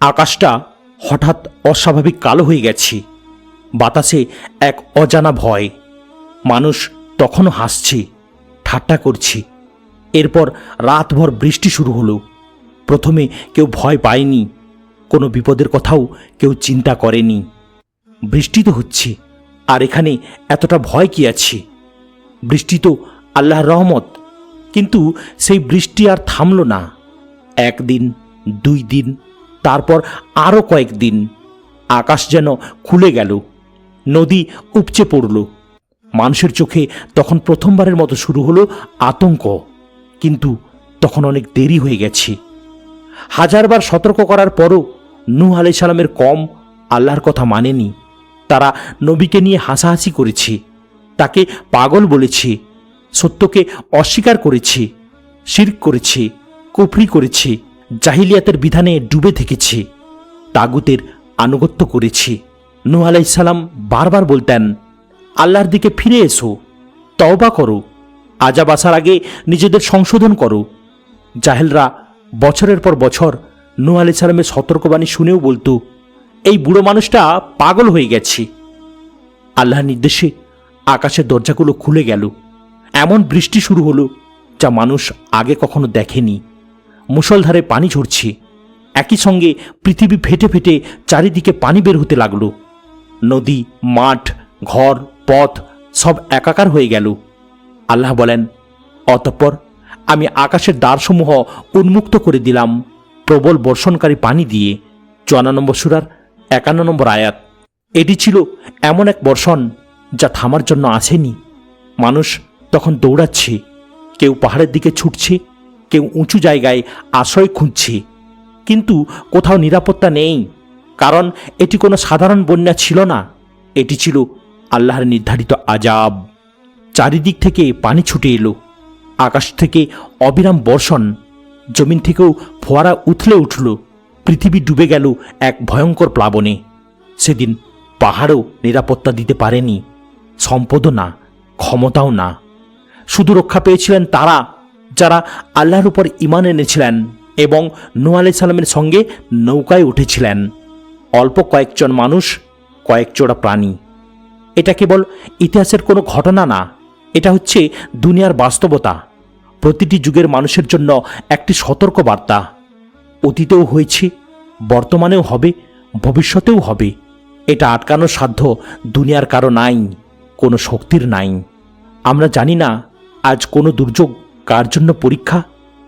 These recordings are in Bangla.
আকাশটা হঠাৎ অস্বাভাবিক কালো হয়ে গেছে। বাতাসে এক অজানা ভয়। মানুষ তখনও হাসছে, ঠাট্টা করছে। এরপর রাতভর বৃষ্টি শুরু হলো। প্রথমে কেউ ভয় পায়নি, কোনো বিপদের কথাও কেউ চিন্তা করেনি। বৃষ্টি তো হচ্ছে, আর এখানে এতটা ভয় কি আছে? বৃষ্টি তো আল্লাহর রহমত। কিন্তু সেই বৃষ্টি আর থামল না। একদিন, 2 দিন, তারপর আরও কয়েকদিন। আকাশ যেন খুলে গেল, নদী উপচে পড়ল। মানুষের চোখে তখন প্রথমবারের মতো শুরু হলো আতঙ্ক। কিন্তু তখন অনেক দেরি হয়ে গেছে। হাজারবার সতর্ক করার পরও নূহ আলাইহিস সালামের কওম আল্লাহর কথা মানেনি। তারা নবীকে নিয়ে হাসাহাসি করেছে, তাকে পাগল বলেছে, সত্যকে অস্বীকার করেছে, শিরক করেছে, কুফরি করেছে, জাহিলিয়াতের বিধানে ডুবে থেকেছে, তাগুতের আনুগত্য করেছে। নূহ আলাইহিস সালাম বারবার বলতেন, আল্লাহর দিকে ফিরে এসো, তওবা করো, আযাব আসার আগে নিজেদের সংশোধন করো। জাহেলরা বছরের পর বছর নূহ আলাইহিস সালামের সতর্কবাণী শুনেও বলতো, এই বুড়ো মানুষটা পাগল হয়ে গেছে। আল্লাহর নির্দেশে আকাশের দরজাগুলো খুলে গেল। এমন বৃষ্টি শুরু হলো যা মানুষ আগে কখনো দেখেনি। মুষলধারে পানি ঝরছে। একই সঙ্গে পৃথিবী ফেটে ফেটে চারিদিকে পানি বের হতে লাগলো। নদী, মাঠ, ঘর, পথ সব একাকার হয়ে গেল। আল্লাহ বলেন, অতঃপর আমি আকাশের দ্বারসমূহ উন্মুক্ত করে দিলাম প্রবল বর্ষণকারী পানি দিয়ে। 54 নম্বর সূরার 51 নম্বর আয়াত। এটি ছিল এমন এক বর্ষণ যা থামার জন্য আসেনি। মানুষ তখন দৌড়াচ্ছে, কেউ পাহাড়ের দিকে ছুটছে, কেউ উঁচু জায়গায় আশ্রয় খুঁজছে। কিন্তু কোথাও নিরাপত্তা নেই, কারণ এটি কোনো সাধারণ বন্যা ছিল না। এটি ছিল আল্লাহর নির্ধারিত আযাব। চারিদিক থেকে পানি ছুটে এলো, আকাশ থেকে অবিরাম বর্ষণ, জমিন থেকেও ফোয়ারা উথলে উঠল। পৃথিবী ডুবে গেল এক ভয়ঙ্কর প্লাবনে। সেদিন পাহাড়ও নিরাপত্তা দিতে পারেনি, সম্পদও না, ক্ষমতাও না। শুধু রক্ষা পেয়েছিলেন তারা যারা আল্লাহর উপর ঈমান এনেছিলেন এবং নূহ আলাইহিস সালামের সঙ্গে নৌকায় উঠেছিলেন। অল্প কয়েকজন মানুষ, কয়েক জোড়া প্রাণী। এটা কেবল ইতিহাসের কোনো ঘটনা না, এটা হচ্ছে দুনিয়ার বাস্তবতা। প্রতিটি যুগের মানুষের জন্য একটি সতর্ক বার্তা। অতীতেও হয়েছে, বর্তমানেও হবে, ভবিষ্যতেও হবে। এটা আটকানোর সাধ্য দুনিয়ার কারো নাই, কোনো শক্তির নাই। আমরা জানি না আজ কোনো দুর্যোগ কার জন্য পরীক্ষা,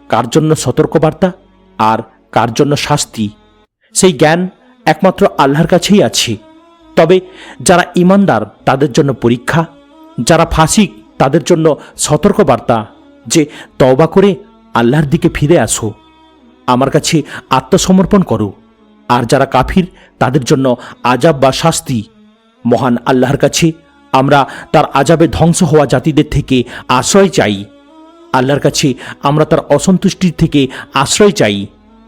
কার জন্য সতর্কবার্তা, আর কার জন্য শাস্তি। সেই জ্ঞান একমাত্র আল্লাহর কাছেই আছে। তবে যারা ঈমানদার তাদের জন্য পরীক্ষা, যারা ফাসিক তাদের জন্য সতর্কবার্তা যে তওবা করে আল্লাহর দিকে ফিরে আসো, আমার কাছে আত্মসমর্পণ করো। আর যারা কাফির তাদের জন্য আযাব বা শাস্তি। মহান আল্লাহর কাছে আমরা তার আযাবে ধ্বংস হওয়া জাতিদের থেকে আশ্রয় চাই। আল্লাহর কাছে আমরা তার অসন্তুষ্টির থেকে আশ্রয় চাই।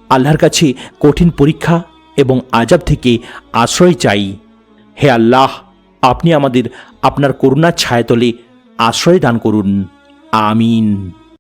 আল্লাহর কাছে কঠিন পরীক্ষা এবং আযাব থেকে আশ্রয় চাই। হে আল্লাহ, আপনি আমাদের আপনার করুণার ছায়াতলে আশ্রয় দান করুন। আমিন।